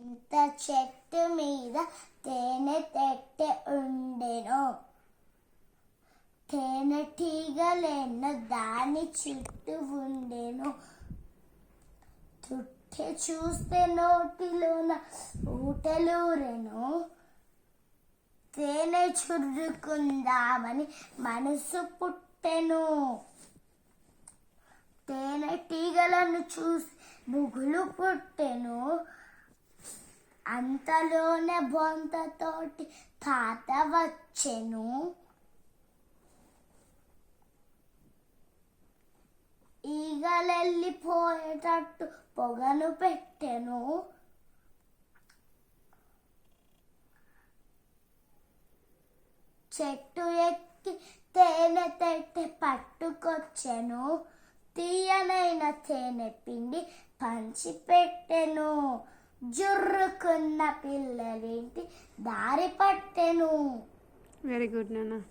ఇంత చెట్టు మీద తేనె తెట్టె ఉండెను. తేనెటీగలెన్నో దాని చుట్టూ ఉండెను. చుట్టూ చూస్తే నోటిలోన ఊటలూరెను. తేనె చుర్రుకుందామని మనసు పుట్టెను. తేనెటీగలను చూసి బుగులు పుట్టెను. అంతలోనే బొంతతోటి తాత వచ్చెను. ఈగలెళ్ళిపోయేటట్టు పొగను పెట్టెను. చెట్టు ఎక్కి తేనె తెట్టె పట్టుకొచ్చెను. తీయనైన తేనె పిండి పంచి పెట్టెను. జుర్రుకున్న పిల్లలేంటి దారి పట్టెను. వెరీ గుడ్ నాన్న.